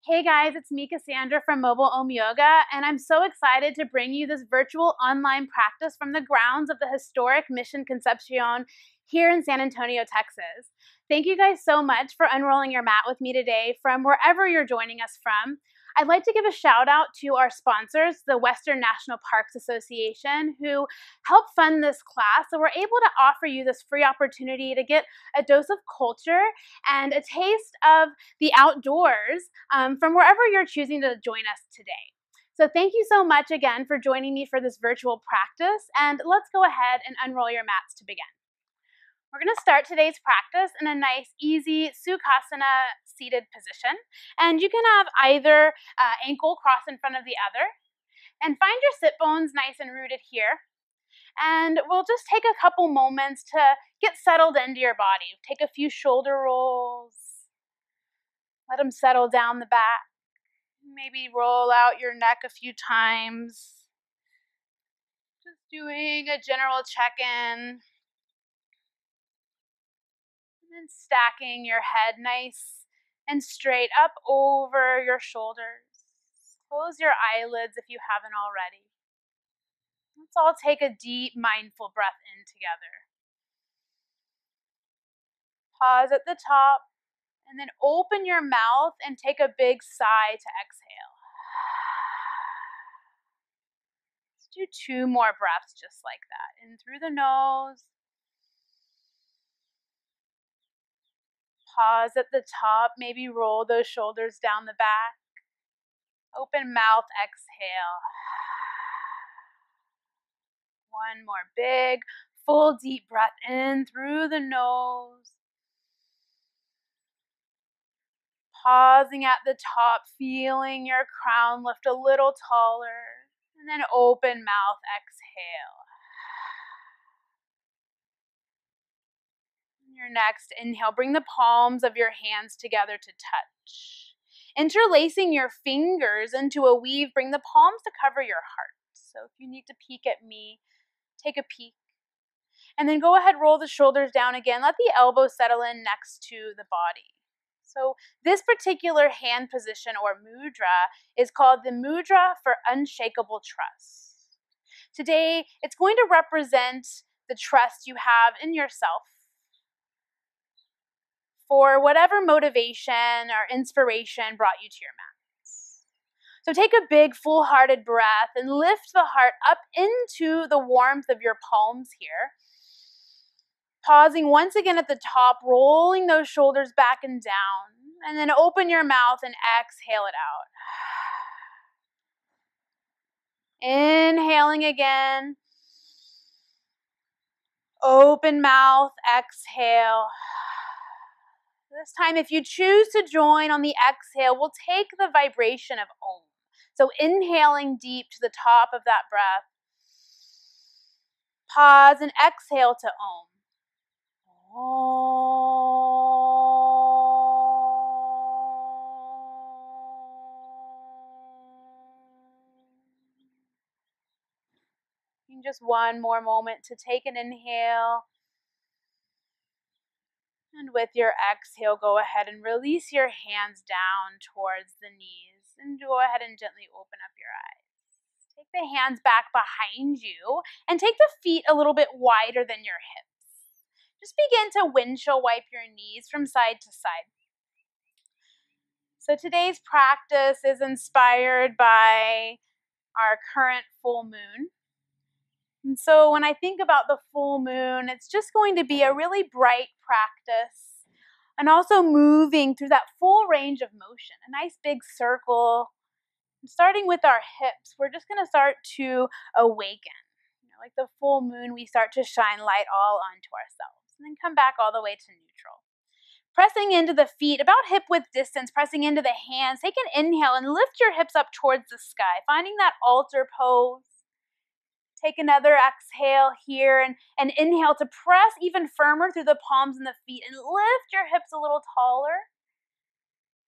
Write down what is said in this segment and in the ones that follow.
Hey guys, it's me, Cassandra from Mobile Om Yoga, and I'm so excited to bring you this virtual online practice from the grounds of the historic Mission Concepcion here in San Antonio, Texas. Thank you guys so much for unrolling your mat with me today from wherever you're joining us from. I'd like to give a shout out to our sponsors, the Western National Parks Association, who help fund this class. So we're able to offer you this free opportunity to get a dose of culture and a taste of the outdoors from wherever you're choosing to join us today. So thank you so much again for joining me for this virtual practice, and let's go ahead and unroll your mats to begin. We're going to start today's practice in a nice, easy Sukhasana seated position, and you can have either ankle cross in front of the other, and find your sit bones nice and rooted here. And we'll just take a couple moments to get settled into your body. Take a few shoulder rolls. Let them settle down the back. Maybe roll out your neck a few times. Just doing a general check-in. And then stacking your head nice and straight up over your shoulders. Close your eyelids if you haven't already. Let's all take a deep, mindful breath in together. Pause at the top. And then open your mouth and take a big sigh to exhale. Let's do 2 more breaths just like that. In through the nose. Pause at the top. Maybe roll those shoulders down the back. Open mouth, exhale. One more big, full, deep breath in through the nose. Pausing at the top, feeling your crown lift a little taller. And then open mouth, exhale. Your next inhale, bring the palms of your hands together to touch. Interlacing your fingers into a weave, bring the palms to cover your heart. So if you need to peek at me, take a peek. And then go ahead, roll the shoulders down again. Let the elbows settle in next to the body. So this particular hand position or mudra is called the mudra for unshakable trust. Today, it's going to represent the trust you have in yourself for whatever motivation or inspiration brought you to your mats. So take a big, full-hearted breath and lift the heart up into the warmth of your palms here. Pausing once again at the top, rolling those shoulders back and down, and then open your mouth and exhale it out. Inhaling again. Open mouth, exhale. This time, if you choose to join on the exhale, we'll take the vibration of Om. So inhaling deep to the top of that breath. Pause and exhale to Om. And just one more moment to take an inhale. And with your exhale, go ahead and release your hands down towards the knees. And go ahead and gently open up your eyes. Take the hands back behind you and take the feet a little bit wider than your hips. Just begin to windshield wipe your knees from side to side. So today's practice is inspired by our current full moon. And so when I think about the full moon, it's just going to be a really bright practice and also moving through that full range of motion, a nice big circle. And starting with our hips, we're just going to start to awaken. Like the full moon, we start to shine light all onto ourselves. And then come back all the way to neutral. Pressing into the feet, about hip width distance, pressing into the hands. Take an inhale and lift your hips up towards the sky, finding that altar pose. Take another exhale here and inhale to press even firmer through the palms and the feet and lift your hips a little taller.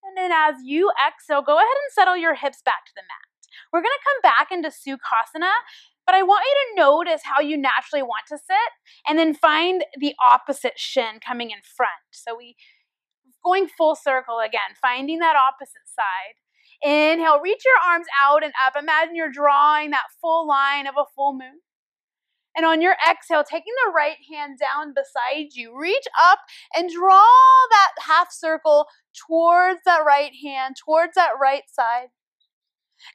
And then as you exhale, go ahead and settle your hips back to the mat. We're going to come back into Sukhasana, but I want you to notice how you naturally want to sit and then find the opposite shin coming in front. So going full circle again, finding that opposite side. Inhale, reach your arms out and up. Imagine you're drawing that full line of a full moon. And on your exhale, taking the right hand down beside you, reach up and draw that half circle towards that right hand, towards that right side.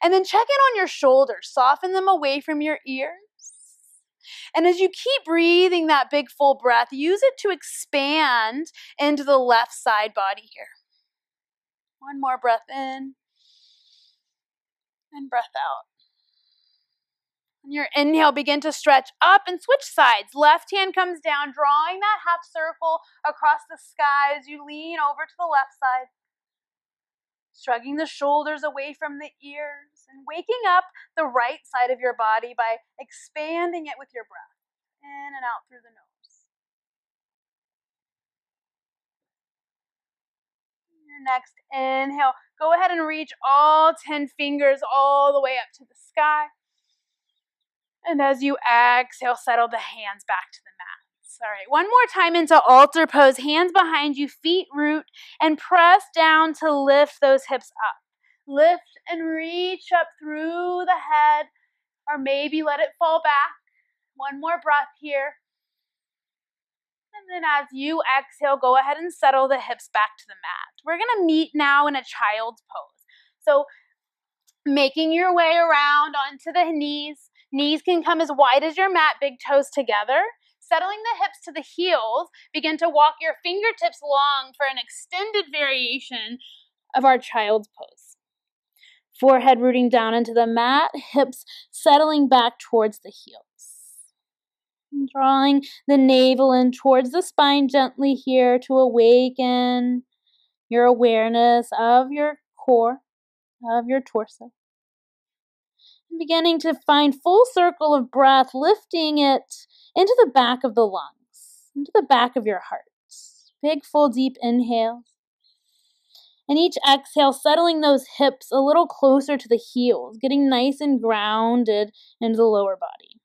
And then check in on your shoulders, soften them away from your ears. And as you keep breathing that big full breath, use it to expand into the left side body here. One more breath in and breath out. On your inhale, begin to stretch up and switch sides. Left hand comes down, drawing that half circle across the sky as you lean over to the left side. Shrugging the shoulders away from the ears and waking up the right side of your body by expanding it with your breath. In and out through the nose. Your next inhale, go ahead and reach all 10 fingers all the way up to the sky. And as you exhale, settle the hands back to the mat. All right, one more time into altar pose. Hands behind you, feet root, and press down to lift those hips up. Lift and reach up through the head, or maybe let it fall back. One more breath here. And then as you exhale, go ahead and settle the hips back to the mat. We're going to meet now in a child's pose. So making your way around onto the knees. Knees can come as wide as your mat, big toes together. Settling the hips to the heels, begin to walk your fingertips long for an extended variation of our child's pose. Forehead rooting down into the mat, hips settling back towards the heels. Drawing the navel in towards the spine gently here to awaken your awareness of your core, of your torso. Beginning to find full circle of breath, lifting it into the back of the lungs, into the back of your heart. Big, full, deep inhale. And each exhale, settling those hips a little closer to the heels, getting nice and grounded into the lower body.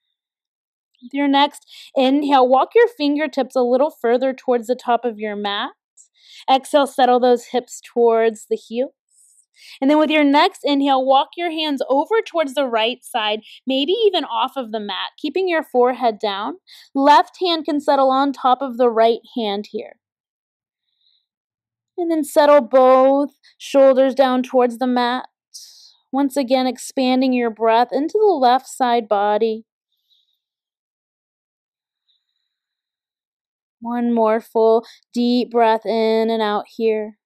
With your next inhale, walk your fingertips a little further towards the top of your mat. Exhale, settle those hips towards the heels. And then with your next inhale, walk your hands over towards the right side, maybe even off of the mat, keeping your forehead down. Left hand can settle on top of the right hand here. And then settle both shoulders down towards the mat. Once again, expanding your breath into the left side body. One more full, deep breath in and out here.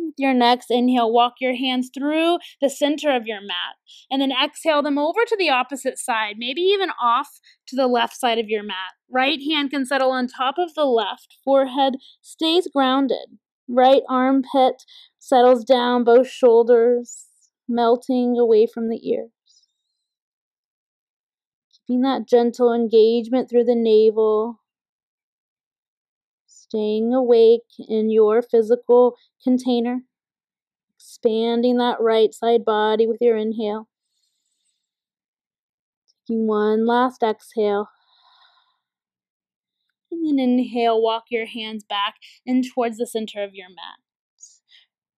With your next inhale, walk your hands through the center of your mat. And then exhale them over to the opposite side, maybe even off to the left side of your mat. Right hand can settle on top of the left. Forehead stays grounded. Right armpit settles down, both shoulders melting away from the ears. Keeping that gentle engagement through the navel. Staying awake in your physical container. Expanding that right side body with your inhale. Taking one last exhale. And then inhale, walk your hands back in towards the center of your mat.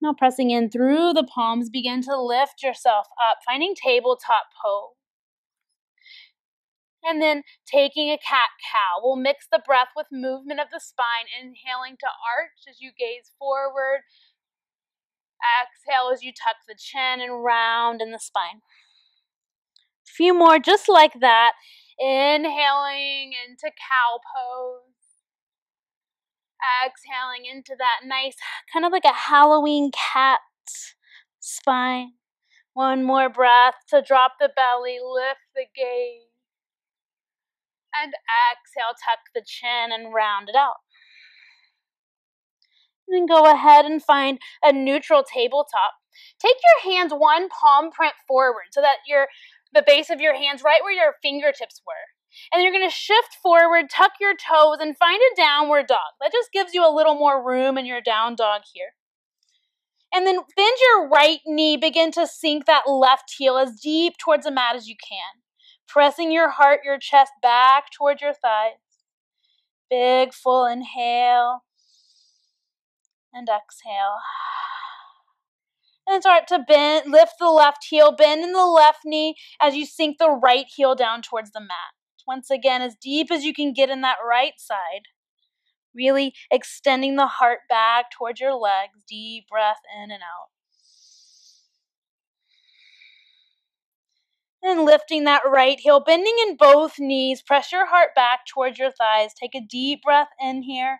Now pressing in through the palms, begin to lift yourself up, finding tabletop pose. And then taking a cat-cow. We'll mix the breath with movement of the spine, inhaling to arch as you gaze forward. Exhale as you tuck the chin and round in the spine. A few more just like that. Inhaling into cow pose. Exhaling into that nice, kind of like a Halloween cat spine. One more breath to drop the belly, lift the gaze. And exhale, tuck the chin and round it out. And then go ahead and find a neutral tabletop. Take your hands one palm print forward so that the base of your hands right where your fingertips were. And you're going to shift forward, tuck your toes, and find a downward dog. That just gives you a little more room in your down dog here. And then bend your right knee, begin to sink that left heel as deep towards the mat as you can. Pressing your heart, your chest back towards your thighs. Big full inhale. And exhale. And start to bend, lift the left heel, bend in the left knee as you sink the right heel down towards the mat. Once again, as deep as you can get in that right side. Really extending the heart back towards your legs. Deep breath in and out. And lifting that right heel, bending in both knees. Press your heart back towards your thighs. Take a deep breath in here.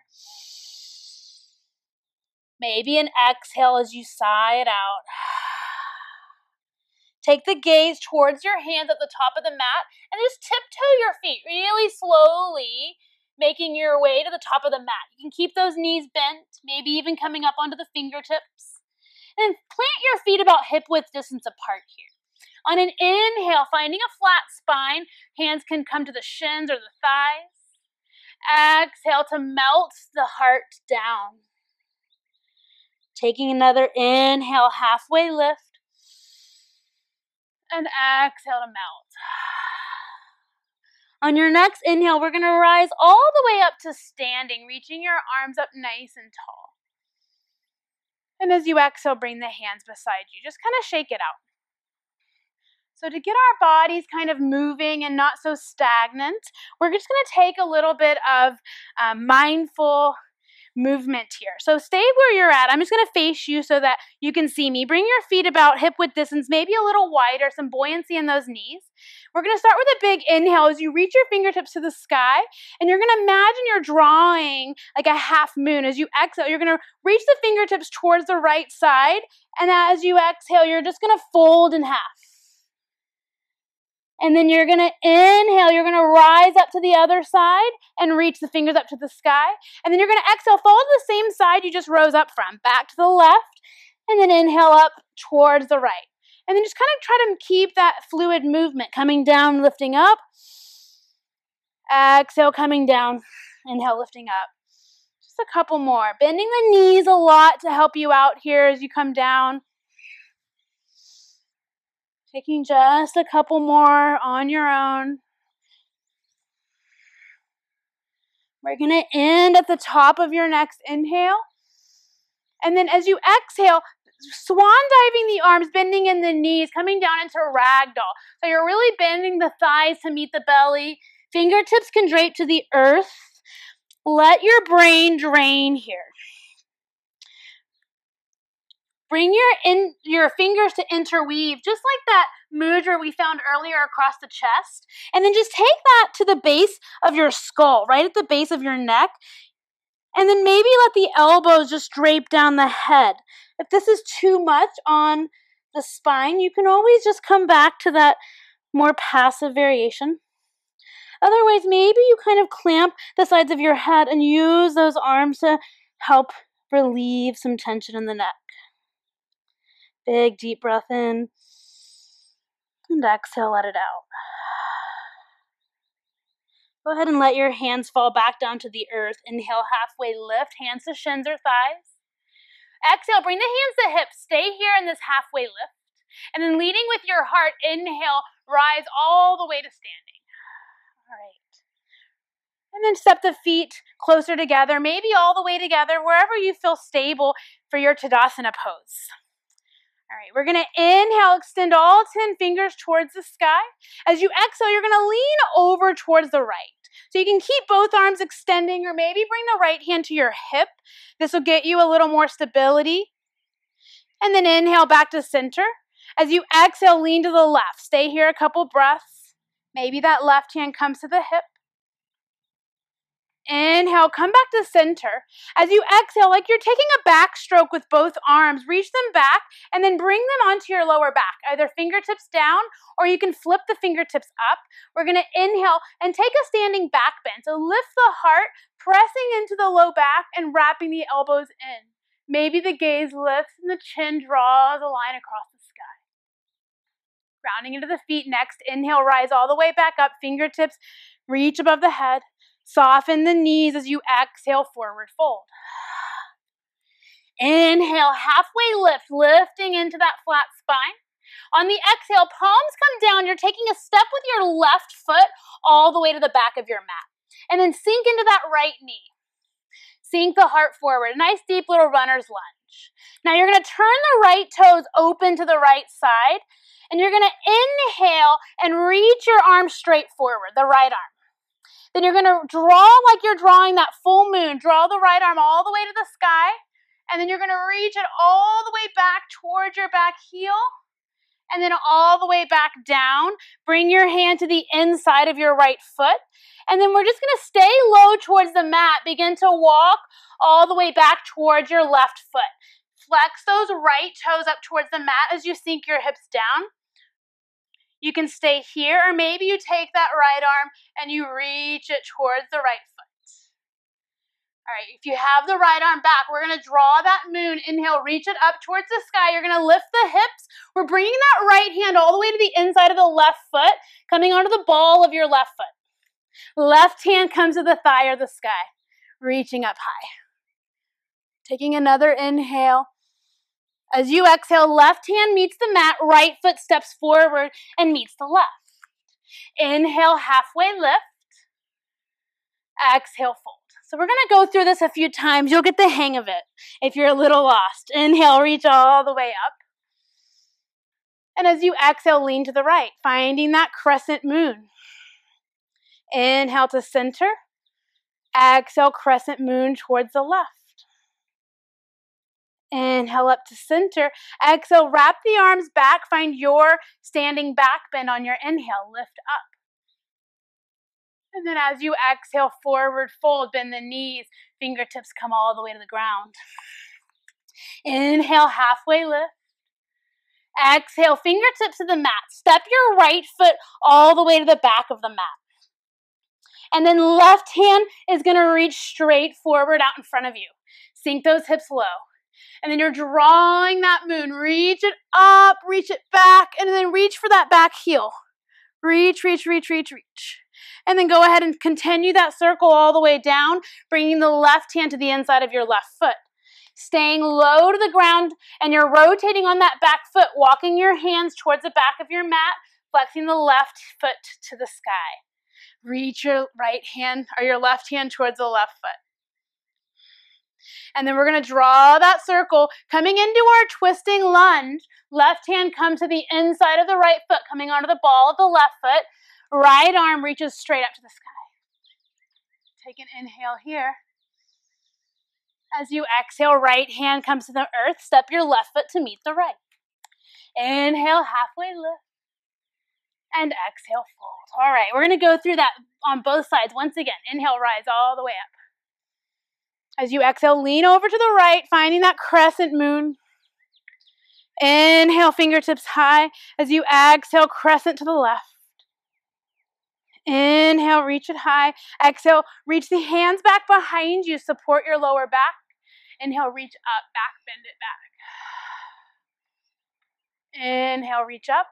Maybe an exhale as you sigh it out. Take the gaze towards your hands at the top of the mat and just tiptoe your feet really slowly, making your way to the top of the mat. You can keep those knees bent, maybe even coming up onto the fingertips. And plant your feet about hip width distance apart here. On an inhale, finding a flat spine, hands can come to the shins or the thighs. Exhale to melt the heart down. Taking another inhale, halfway lift. And exhale to melt. On your next inhale, we're going to rise all the way up to standing, reaching your arms up nice and tall. And as you exhale, bring the hands beside you. Just kind of shake it out. So to get our bodies kind of moving and not so stagnant, we're just going to take a little bit of mindful movement here. So stay where you're at. I'm just going to face you so that you can see me. Bring your feet about hip width distance, maybe a little wider, some buoyancy in those knees. We're going to start with a big inhale as you reach your fingertips to the sky, and you're going to imagine you're drawing like a half moon. As you exhale, you're going to reach the fingertips towards the right side, and as you exhale, you're just going to fold in half. And then you're going to inhale, you're going to rise up to the other side and reach the fingers up to the sky. And then you're going to exhale, fall to the same side you just rose up from, back to the left, and then inhale up towards the right. And then just kind of try to keep that fluid movement, coming down, lifting up. Exhale, coming down, inhale, lifting up. Just a couple more. Bending the knees a lot to help you out here as you come down. Taking just a couple more on your own. We're going to end at the top of your next inhale. And then as you exhale, swan diving the arms, bending in the knees, coming down into ragdoll. So you're really bending the thighs to meet the belly. Fingertips can drape to the earth. Let your brain drain here. Bring your fingers to interweave, just like that mudra we found earlier across the chest. And then just take that to the base of your skull, right at the base of your neck. And then maybe let the elbows just drape down the head. If this is too much on the spine, you can always just come back to that more passive variation. Otherwise, maybe you kind of clamp the sides of your head and use those arms to help relieve some tension in the neck. Big, deep breath in. And exhale, let it out. Go ahead and let your hands fall back down to the earth. Inhale, halfway lift, hands to shins or thighs. Exhale, bring the hands to hips. Stay here in this halfway lift. And then leading with your heart, inhale, rise all the way to standing. All right. And then step the feet closer together, maybe all the way together, wherever you feel stable for your Tadasana pose. All right, we're going to inhale, extend all 10 fingers towards the sky. As you exhale, you're going to lean over towards the right. So you can keep both arms extending or maybe bring the right hand to your hip. This will get you a little more stability. And then inhale back to center. As you exhale, lean to the left. Stay here a couple breaths. Maybe that left hand comes to the hip. Inhale, come back to center. As you exhale, like you're taking a backstroke with both arms, reach them back and then bring them onto your lower back, either fingertips down or you can flip the fingertips up. We're going to inhale and take a standing back bend. So lift the heart, pressing into the low back and wrapping the elbows in. Maybe the gaze lifts and the chin draws a line across the sky. Rounding into the feet next. Inhale, rise all the way back up. Fingertips reach above the head. Soften the knees as you exhale, forward fold. Inhale, halfway lift, lifting into that flat spine. On the exhale, palms come down. You're taking a step with your left foot all the way to the back of your mat. And then sink into that right knee. Sink the heart forward. A nice deep little runner's lunge. Now you're going to turn the right toes open to the right side, and you're going to inhale and reach your arm straight forward, the right arm. Then you're going to draw like you're drawing that full moon. Draw the right arm all the way to the sky, and then you're going to reach it all the way back towards your back heel, and then all the way back down. Bring your hand to the inside of your right foot, and then we're just going to stay low towards the mat. Begin to walk all the way back towards your left foot. Flex those right toes up towards the mat as you sink your hips down. You can stay here, or maybe you take that right arm and you reach it towards the right foot. All right, if you have the right arm back, we're going to draw that moon. Inhale, reach it up towards the sky. You're going to lift the hips. We're bringing that right hand all the way to the inside of the left foot, coming onto the ball of your left foot. Left hand comes to the thigh or the sky, reaching up high. Taking another inhale. As you exhale, left hand meets the mat, right foot steps forward and meets the left. Inhale, halfway lift. Exhale, fold. So we're going to go through this a few times. You'll get the hang of it if you're a little lost. Inhale, reach all the way up. And as you exhale, lean to the right, finding that crescent moon. Inhale to center. Exhale, crescent moon towards the left. Inhale up to center. Exhale, wrap the arms back. Find your standing back bend on your inhale. Lift up. And then as you exhale, forward fold, bend the knees. Fingertips come all the way to the ground. Inhale, halfway lift. Exhale, fingertips to the mat. Step your right foot all the way to the back of the mat. And then left hand is going to reach straight forward out in front of you. Sink those hips low. And then you're drawing that moon. Reach it up, reach it back, and then reach for that back heel. Reach, reach, reach, reach, reach. And then go ahead and continue that circle all the way down, bringing the left hand to the inside of your left foot. Staying low to the ground, and you're rotating on that back foot, walking your hands towards the back of your mat, flexing the left foot to the sky. Reach your right hand or your left hand towards the left foot. And then we're going to draw that circle, coming into our twisting lunge. Left hand comes to the inside of the right foot, coming onto the ball of the left foot. Right arm reaches straight up to the sky. Take an inhale here. As you exhale, right hand comes to the earth. Step your left foot to meet the right. Inhale, halfway lift. And exhale, fold. All right, we're going to go through that on both sides. Once again, inhale, rise all the way up. As you exhale, lean over to the right, finding that crescent moon. Inhale, fingertips high. As you exhale, crescent to the left. Inhale, reach it high. Exhale, reach the hands back behind you. Support your lower back. Inhale, reach up, back, bend it back. Inhale, reach up.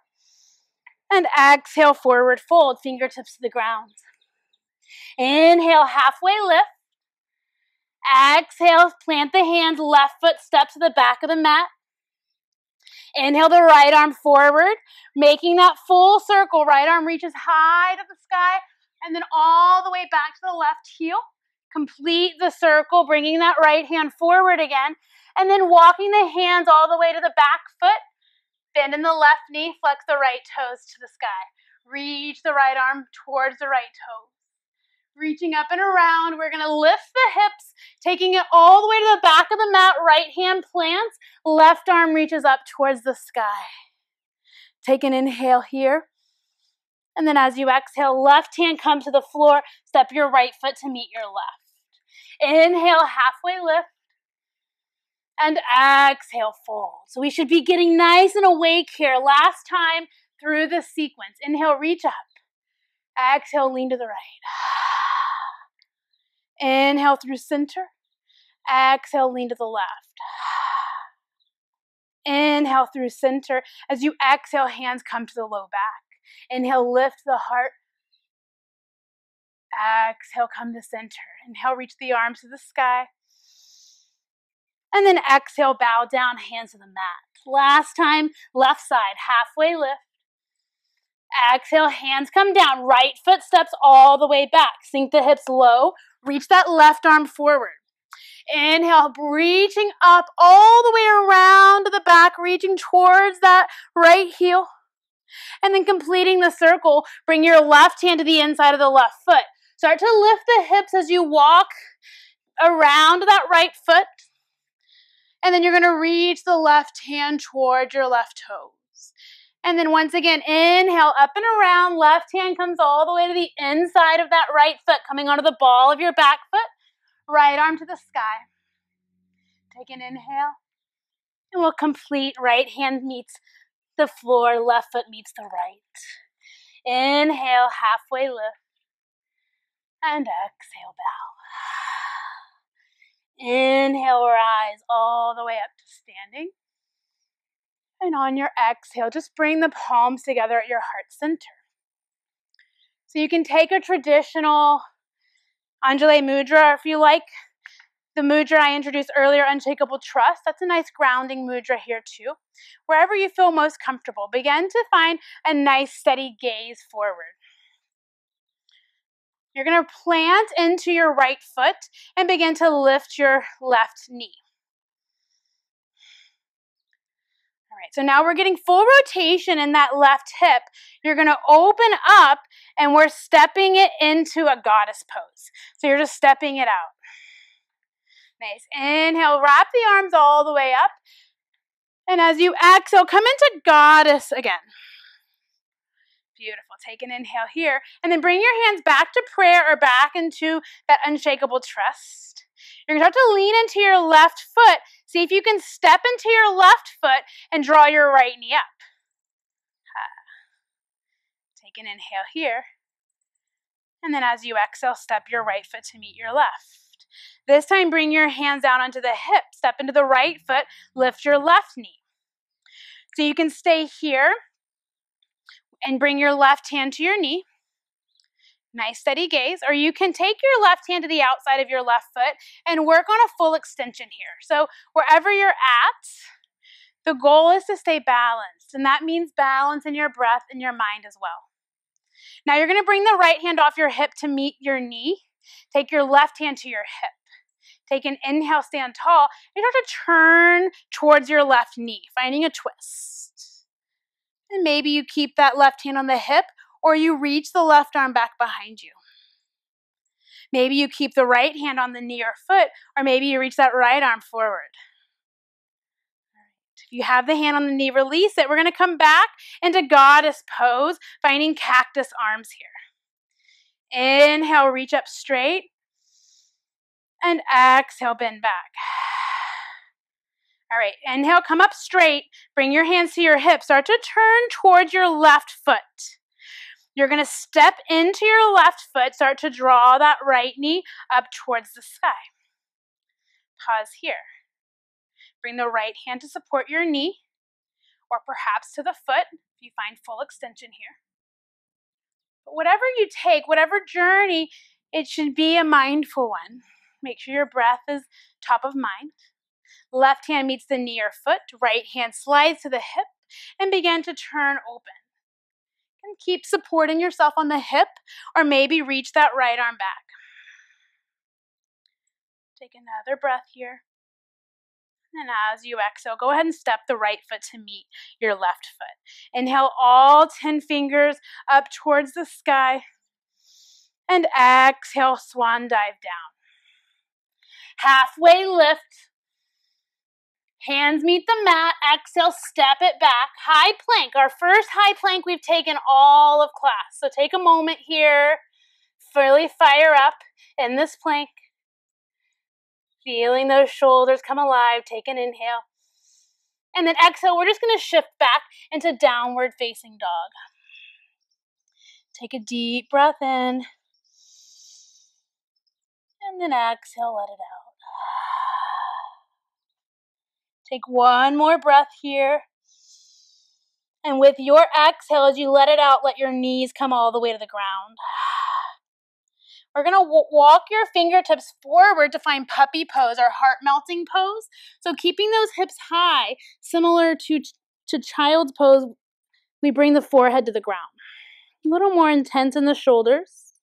And exhale, forward fold, fingertips to the ground. Inhale, halfway lift. Exhale, plant the hands, left foot steps to the back of the mat. Inhale the right arm forward, making that full circle. Right arm reaches high to the sky, and then all the way back to the left heel. Complete the circle, bringing that right hand forward again, and then walking the hands all the way to the back foot. Bend in the left knee, flex the right toes to the sky. Reach the right arm towards the right toe. Reaching up and around, we're going to lift the hips, taking it all the way to the back of the mat. Right hand plants, left arm reaches up towards the sky. Take an inhale here. And then as you exhale, left hand comes to the floor. Step your right foot to meet your left. Inhale, halfway lift. And exhale, fold. So we should be getting nice and awake here. Last time through this sequence. Inhale, reach up. Exhale, lean to the right. Inhale through center. Exhale, lean to the left. Inhale through center. As you exhale, hands come to the low back. Inhale, lift the heart. Exhale, come to center. Inhale, reach the arms to the sky. And then exhale, bow down, hands to the mat. Last time, left side, halfway lift. Exhale, hands come down. Right foot steps all the way back. Sink the hips low. Reach that left arm forward. Inhale, reaching up all the way around to the back, reaching towards that right heel. And then completing the circle, bring your left hand to the inside of the left foot. Start to lift the hips as you walk around that right foot. And then you're going to reach the left hand towards your left toes. And then once again, inhale, up and around. Left hand comes all the way to the inside of that right foot, coming onto the ball of your back foot. Right arm to the sky. Take an inhale. And we'll complete right hand meets the floor, left foot meets the right. Inhale, halfway lift. And exhale, bow. Inhale, rise all the way up to standing. And on your exhale, just bring the palms together at your heart center. So you can take a traditional Anjali Mudra, or if you like the mudra I introduced earlier, Unshakable Trust. That's a nice grounding mudra here too. Wherever you feel most comfortable, begin to find a nice steady gaze forward. You're going to plant into your right foot and begin to lift your left knee. All right, so now we're getting full rotation in that left hip. You're going to open up and we're stepping it into a goddess pose. So you're just stepping it out. Nice. Inhale, wrap the arms all the way up. And as you exhale, come into goddess again. Beautiful. Take an inhale here. And then bring your hands back to prayer or back into that unshakable trust. You're going to start to lean into your left foot. See if you can step into your left foot and draw your right knee up. Take an inhale here. And then as you exhale, step your right foot to meet your left. This time, bring your hands down onto the hip. Step into the right foot. Lift your left knee. So you can stay here and bring your left hand to your knee. Nice steady gaze. Or you can take your left hand to the outside of your left foot and work on a full extension here. So wherever you're at, the goal is to stay balanced. And that means balance in your breath and your mind as well. Now you're going to bring the right hand off your hip to meet your knee. Take your left hand to your hip. Take an inhale, stand tall. You start to turn towards your left knee, finding a twist. And maybe you keep that left hand on the hip, or you reach the left arm back behind you. Maybe you keep the right hand on the knee or foot, or maybe you reach that right arm forward. All right. If you have the hand on the knee, release it. We're going to come back into goddess pose, finding cactus arms here. Inhale, reach up straight. And exhale, bend back. All right, inhale, come up straight. Bring your hands to your hips. Start to turn towards your left foot. You're going to step into your left foot. Start to draw that right knee up towards the sky. Pause here. Bring the right hand to support your knee, or perhaps to the foot if you find full extension here. But whatever you take, whatever journey, it should be a mindful one. Make sure your breath is top of mind. Left hand meets the knee or foot. Right hand slides to the hip and begin to turn open. And keep supporting yourself on the hip, or maybe reach that right arm back. Take another breath here. And as you exhale, go ahead and step the right foot to meet your left foot. Inhale all 10 fingers up towards the sky. And exhale, swan dive down. Halfway lift. Hands meet the mat. Exhale, step it back. High plank. Our first high plank we've taken all of class. So take a moment here. Fully fire up in this plank. Feeling those shoulders come alive. Take an inhale. And then exhale, we're just going to shift back into downward facing dog. Take a deep breath in. And then exhale, let it out. Take one more breath here. And with your exhale, as you let it out, let your knees come all the way to the ground. We're going to walk your fingertips forward to find puppy pose, our heart melting pose. So keeping those hips high, similar to child's pose, we bring the forehead to the ground. A little more intense in the shoulders.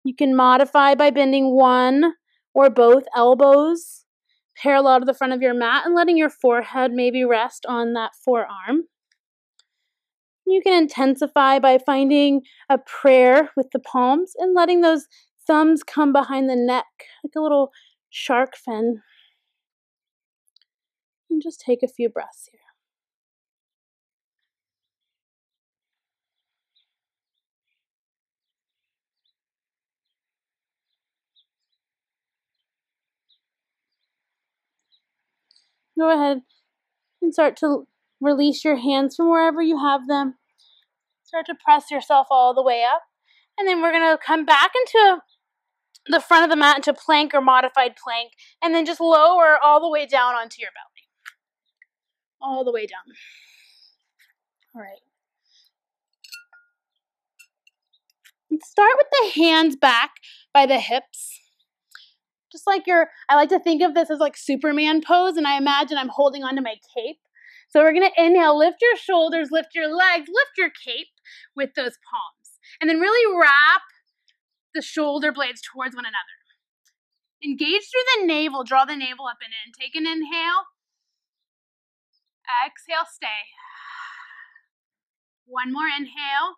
You can modify by bending one or both elbows parallel to the front of your mat and letting your forehead maybe rest on that forearm. You can intensify by finding a prayer with the palms and letting those thumbs come behind the neck like a little shark fin. And just take a few breaths here. Go ahead and start to release your hands from wherever you have them. Start to press yourself all the way up. And then we're going to come back into the front of the mat into plank or modified plank. And then just lower all the way down onto your belly. All the way down. All right. Let's start with the hands back by the hips. Just like I like to think of this as like Superman pose, and I imagine I'm holding onto my cape. So we're going to inhale, lift your shoulders, lift your legs, lift your cape with those palms. And then really wrap the shoulder blades towards one another. Engage through the navel, draw the navel up and in. Take an inhale. Exhale, stay. One more inhale.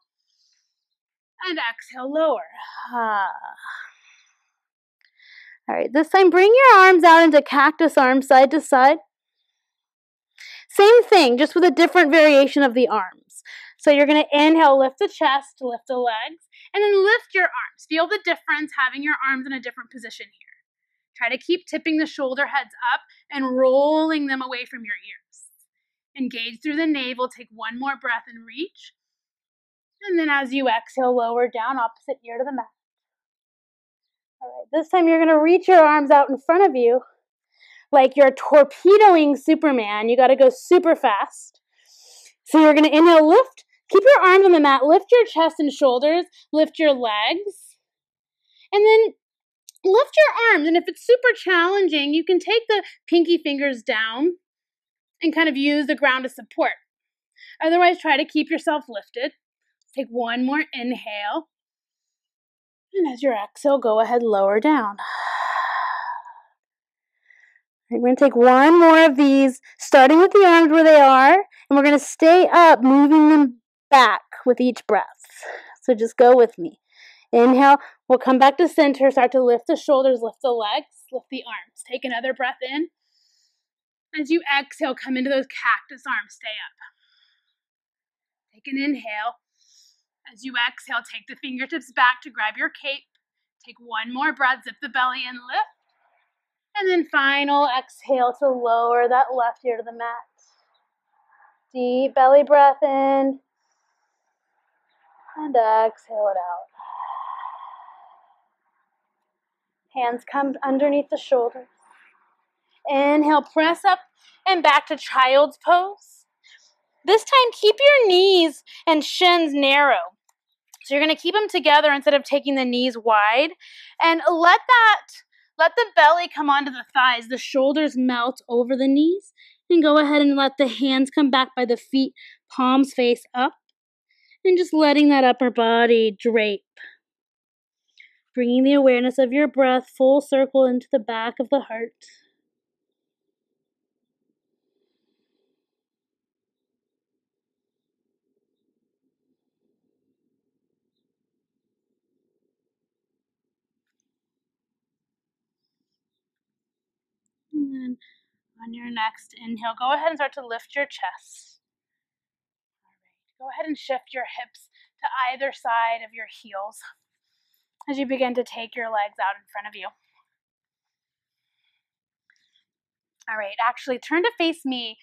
And exhale, lower. All right, this time bring your arms out into cactus arms side to side. Same thing, just with a different variation of the arms. So you're going to inhale, lift the chest, lift the legs, and then lift your arms. Feel the difference having your arms in a different position here. Try to keep tipping the shoulder heads up and rolling them away from your ears. Engage through the navel, take one more breath and reach. And then as you exhale, lower down, opposite ear to the mat. All right, this time you're going to reach your arms out in front of you like you're torpedoing Superman. You got to go super fast. So you're going to inhale, lift. Keep your arms on the mat. Lift your chest and shoulders. Lift your legs. And then lift your arms. And if it's super challenging, you can take the pinky fingers down and kind of use the ground as support. Otherwise, try to keep yourself lifted. Take one more inhale. And as your exhale, go ahead, lower down. We're going to take one more of these, starting with the arms where they are, and we're going to stay up, moving them back with each breath. So just go with me. Inhale, we'll come back to center, start to lift the shoulders, lift the legs, lift the arms. Take another breath in. As you exhale, come into those cactus arms, stay up. Take an inhale. As you exhale, take the fingertips back to grab your cape. Take one more breath, zip the belly and lift. And then final exhale to lower that left ear to the mat. Deep belly breath in. And exhale it out. Hands come underneath the shoulders. Inhale, press up and back to child's pose. This time, keep your knees and shins narrow. So you're going to keep them together instead of taking the knees wide. And let the belly come onto the thighs. The shoulders melt over the knees. And go ahead and let the hands come back by the feet, palms face up. And just letting that upper body drape. Bringing the awareness of your breath full circle into the back of the heart. And then on your next inhale, go ahead and start to lift your chest. All right, go ahead and shift your hips to either side of your heels as you begin to take your legs out in front of you. All right, actually turn to face me.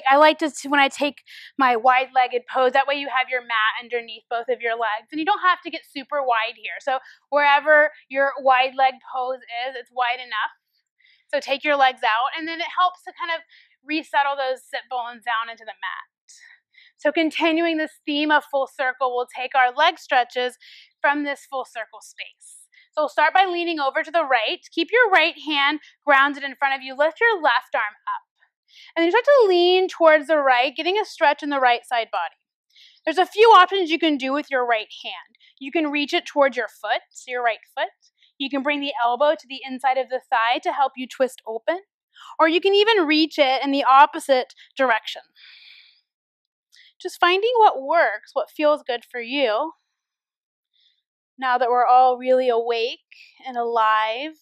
I like to, when I take my wide-legged pose, that way you have your mat underneath both of your legs. And you don't have to get super wide here. So wherever your wide leg pose is, it's wide enough. So take your legs out, and then it helps to kind of resettle those sit bones down into the mat. So continuing this theme of full circle, we'll take our leg stretches from this full circle space. So we'll start by leaning over to the right. Keep your right hand grounded in front of you. Lift your left arm up. And then you start to lean towards the right, getting a stretch in the right side body. There's a few options you can do with your right hand. You can reach it towards your foot, so your right foot. You can bring the elbow to the inside of the thigh to help you twist open, or you can even reach it in the opposite direction. Just finding what works, what feels good for you. Now that we're all really awake and alive,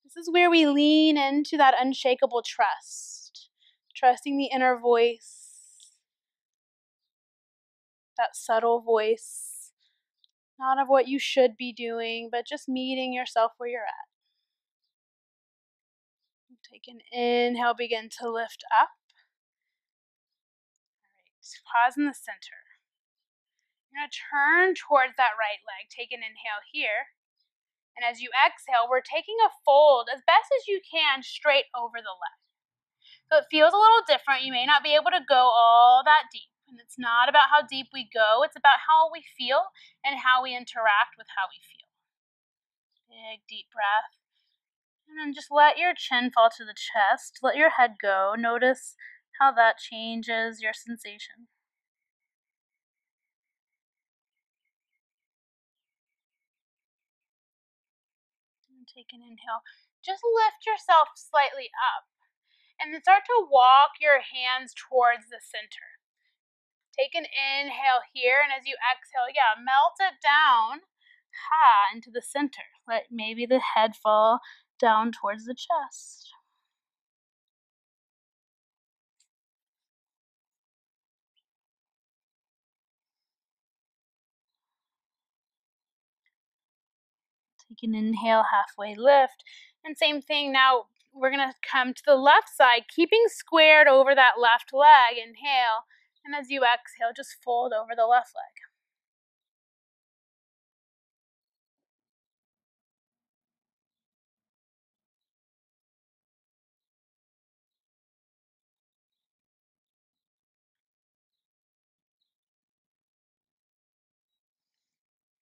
this is where we lean into that unshakable trust, trusting the inner voice, that subtle voice, not of what you should be doing, but just meeting yourself where you're at. Take an inhale, begin to lift up. All right, pause in the center. You're going to turn towards that right leg. Take an inhale here. And as you exhale, we're taking a fold as best as you can straight over the leg. So it feels a little different. You may not be able to go all that deep. And it's not about how deep we go. It's about how we feel and how we interact with how we feel. Big, deep breath. And then just let your chin fall to the chest. Let your head go. Notice how that changes your sensation. And take an inhale. Just lift yourself slightly up. And then start to walk your hands towards the center. Take an inhale here, and as you exhale, melt it down into the center. Let maybe the head fall down towards the chest. Take an inhale, halfway lift, and same thing now. We're going to come to the left side, keeping squared over that left leg. Inhale, and as you exhale, just fold over the left leg.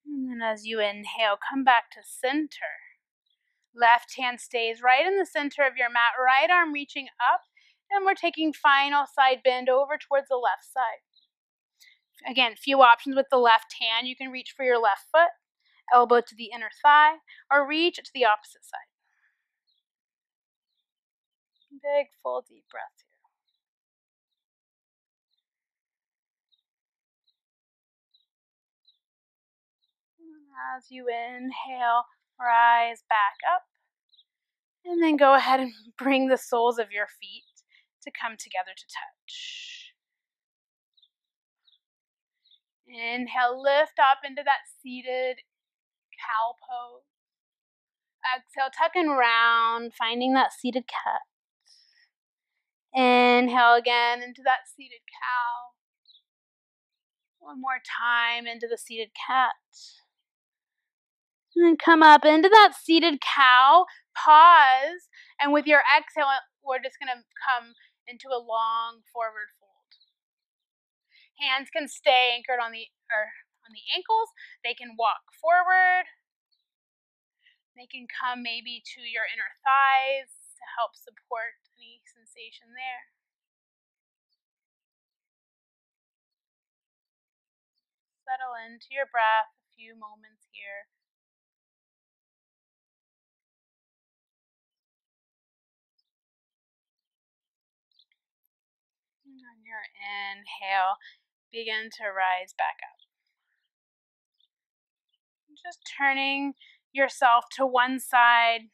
And then as you inhale, come back to center. Left hand stays right in the center of your mat, right arm reaching up, and we're taking final side bend over towards the left side. Again, few options with the left hand. You can reach for your left foot, elbow to the inner thigh, or reach to the opposite side. Big, full, deep breath here. As you inhale, rise back up, and then go ahead and bring the soles of your feet to come together to touch. Inhale, lift up into that seated cow pose. Exhale, tuck and round, finding that seated cat. Inhale again into that seated cow. One more time into the seated cat. And then come up into that seated cow. Pause. And with your exhale, we're just going to come into a long forward fold. Hands can stay anchored on the ankles. They can walk forward. They can come maybe to your inner thighs to help support any sensation there. Settle into your breath a few moments here. And on your inhale, begin to rise back up. Just turning yourself to one side.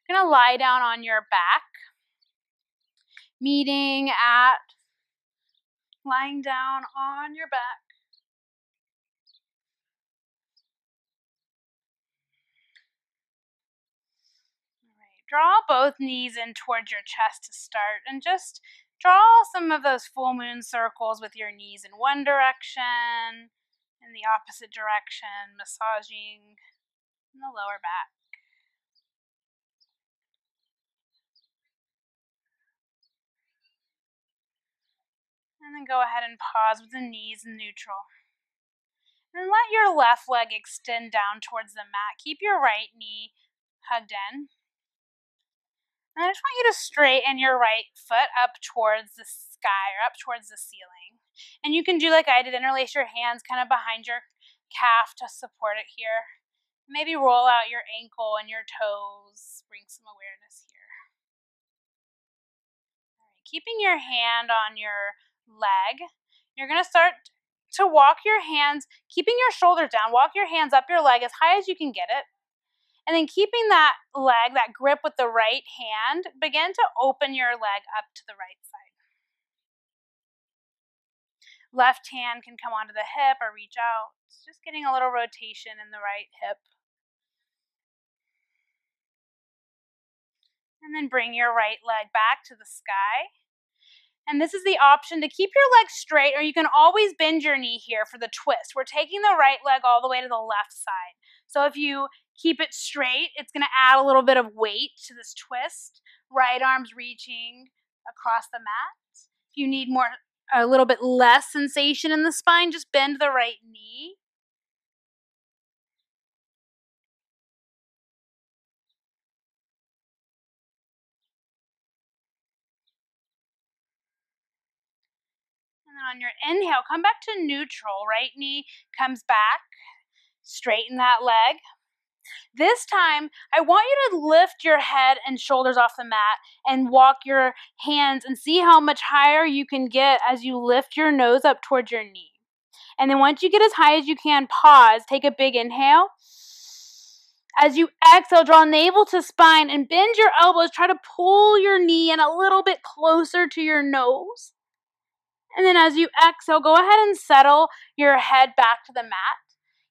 You're going to lie down on your back, lying down on your back. All right. Draw both knees in towards your chest to start, and just draw some of those full moon circles with your knees in one direction, in the opposite direction, massaging in the lower back. And then go ahead and pause with the knees in neutral. And let your left leg extend down towards the mat. Keep your right knee hugged in. And I just want you to straighten your right foot up towards the sky or up towards the ceiling. And you can do like I did, interlace your hands kind of behind your calf to support it here. Maybe roll out your ankle and your toes. Bring some awareness here. All right. Keeping your hand on your leg, you're going to start to walk your hands, keeping your shoulders down. Walk your hands up your leg as high as you can get it. And then keeping that leg, that grip with the right hand, begin to open your leg up to the right side. Left hand can come onto the hip or reach out. Just getting a little rotation in the right hip. And then bring your right leg back to the sky. And this is the option to keep your leg straight, or you can always bend your knee here for the twist. We're taking the right leg all the way to the left side. So if you keep it straight, it's going to add a little bit of weight to this twist. Right arm's reaching across the mat. If you need a little bit less sensation in the spine, just bend the right knee. And then on your inhale, come back to neutral. Right knee comes back. Straighten that leg. This time, I want you to lift your head and shoulders off the mat and walk your hands and see how much higher you can get as you lift your nose up towards your knee. And then once you get as high as you can, pause, take a big inhale. As you exhale, draw navel to spine and bend your elbows. Try to pull your knee in a little bit closer to your nose. And then as you exhale, go ahead and settle your head back to the mat.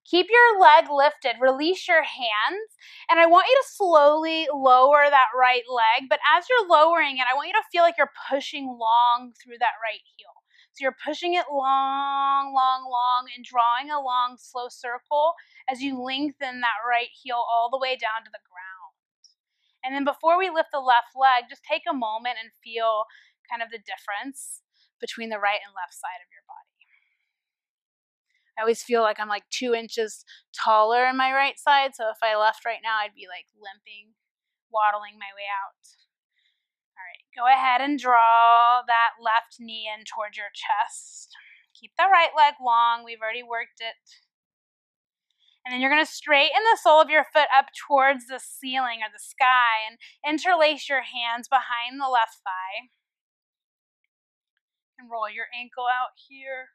Keep your leg lifted, release your hands, and I want you to slowly lower that right leg, but as you're lowering it, I want you to feel like you're pushing long through that right heel. So you're pushing it long, long, long, and drawing a long, slow circle as you lengthen that right heel all the way down to the ground. And then before we lift the left leg, just take a moment and feel kind of the difference between the right and left side of your body. I always feel like I'm like 2 inches taller in my right side, so if I left right now, I'd be like limping, waddling my way out. All right, go ahead and draw that left knee in towards your chest. Keep the right leg long, we've already worked it. And then you're going to straighten the sole of your foot up towards the ceiling or the sky and interlace your hands behind the left thigh. And roll your ankle out here.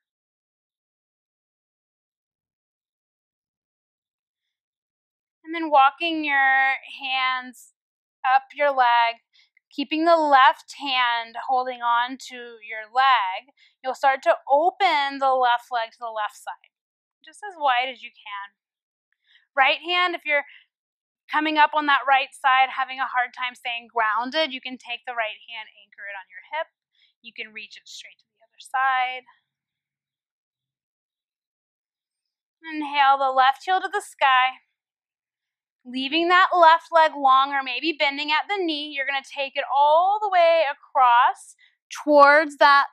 And then walking your hands up your leg, keeping the left hand holding on to your leg, you'll start to open the left leg to the left side, just as wide as you can. Right hand, if you're coming up on that right side, having a hard time staying grounded, you can take the right hand, anchor it on your hip. You can reach it straight to the other side. Inhale the left heel to the sky. Leaving that left leg long or maybe bending at the knee, you're going to take it all the way across towards that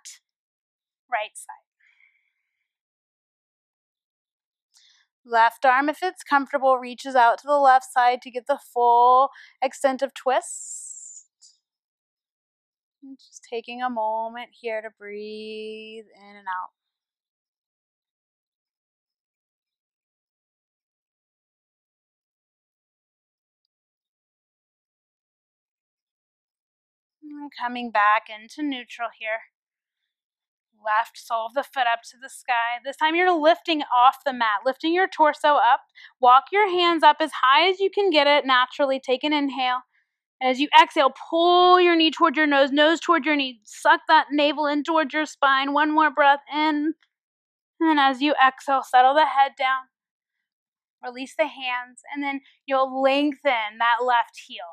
right side. Left arm, if it's comfortable, reaches out to the left side to get the full extent of twist. And just taking a moment here to breathe in and out. And coming back into neutral here. Left sole of the foot up to the sky. This time you're lifting off the mat, lifting your torso up. Walk your hands up as high as you can get it naturally. Take an inhale. And as you exhale, pull your knee toward your nose toward your knee. Suck that navel in towards your spine. One more breath in. And then as you exhale, settle the head down. Release the hands. And then you'll lengthen that left heel.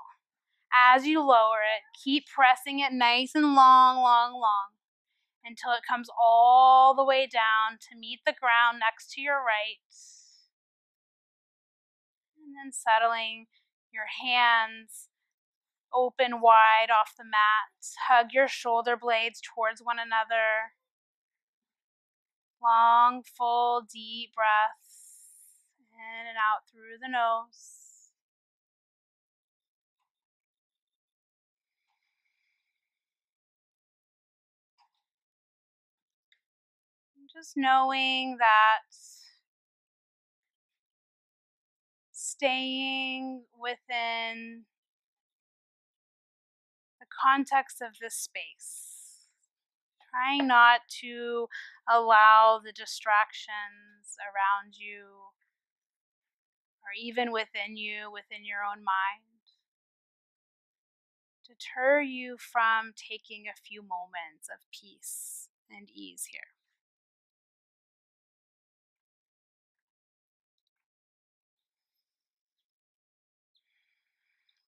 As you lower it, keep pressing it nice and long, long, long, until it comes all the way down to meet the ground next to your right. And then settling your hands open wide off the mat. Hug your shoulder blades towards one another. Long, full, deep breaths in and out through the nose. Just knowing that staying within the context of this space. Trying not to allow the distractions around you or even within you, within your own mind, deter you from taking a few moments of peace and ease here.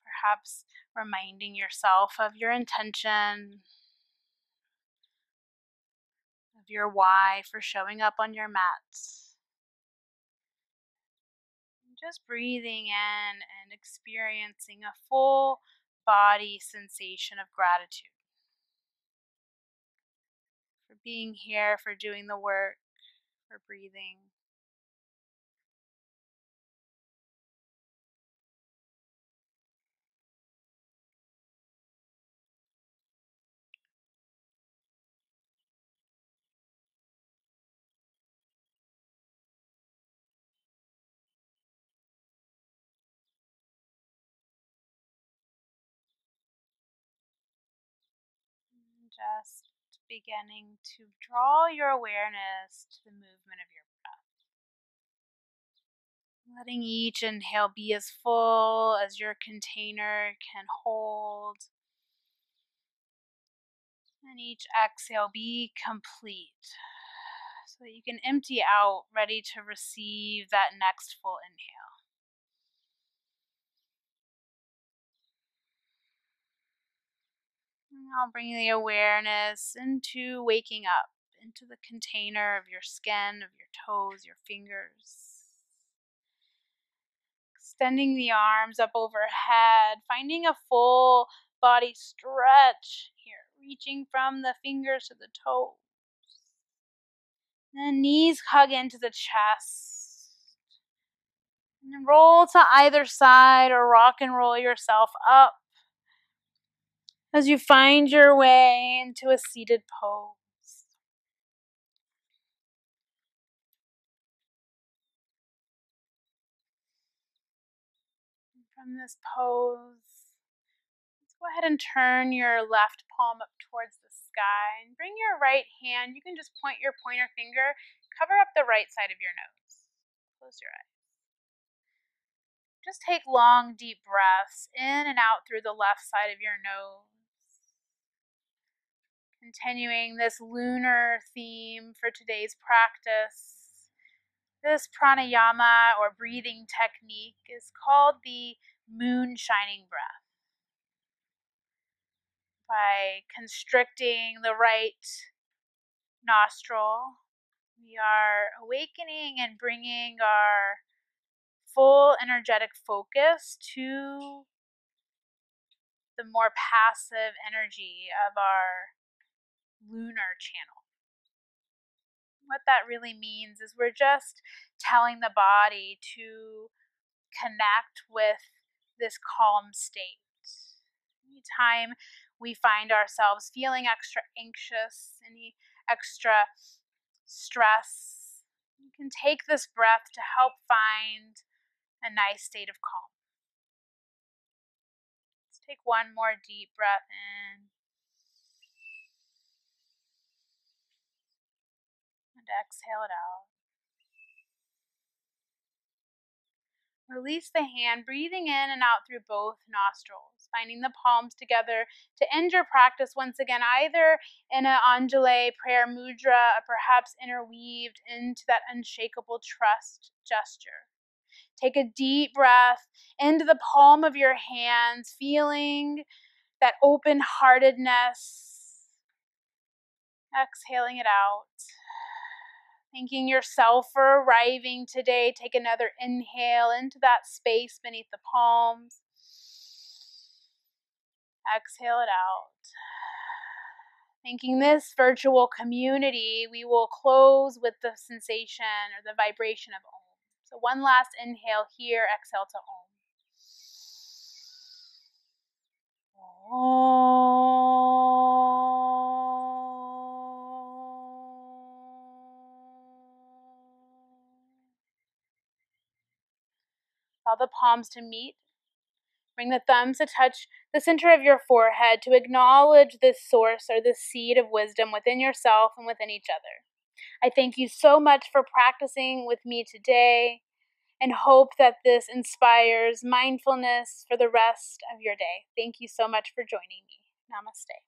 Perhaps reminding yourself of your intention, of your why for showing up on your mats. Just breathing in and experiencing a full body sensation of gratitude for being here, for doing the work, for breathing. Just beginning to draw your awareness to the movement of your breath. Letting each inhale be as full as your container can hold, and each exhale be complete so that you can empty out, ready to receive that next full inhale. Now bring the awareness into waking up, into the container of your skin, of your toes, your fingers. Extending the arms up overhead, finding a full body stretch here, reaching from the fingers to the toes. And knees hug into the chest. And roll to either side or rock and roll yourself up as you find your way into a seated pose. From this pose, let's go ahead and turn your left palm up towards the sky and bring your right hand. You can just point your pointer finger, cover up the right side of your nose. Close your eyes. Just take long, deep breaths in and out through the left side of your nose. Continuing this lunar theme for today's practice. This pranayama or breathing technique is called the moon shining breath. By constricting the right nostril, we are awakening and bringing our full energetic focus to the more passive energy of our lunar channel. What that really means is we're just telling the body to connect with this calm state. Anytime we find ourselves feeling extra anxious, any extra stress, you can take this breath to help find a nice state of calm. Let's take one more deep breath in and exhale it out. Release the hand, breathing in and out through both nostrils, finding the palms together to end your practice once again, either in an Anjali prayer mudra or perhaps interweaved into that unshakable trust gesture. Take a deep breath into the palm of your hands, feeling that open-heartedness. Exhaling it out. Thanking yourself for arriving today. Take another inhale into that space beneath the palms. Exhale it out. Thanking this virtual community, we will close with the sensation or the vibration of Om. So one last inhale here, exhale to Om. the palms to meet. Bring the thumbs to touch the center of your forehead to acknowledge this source or this seed of wisdom within yourself and within each other. I thank you so much for practicing with me today and hope that this inspires mindfulness for the rest of your day. Thank you so much for joining me. Namaste.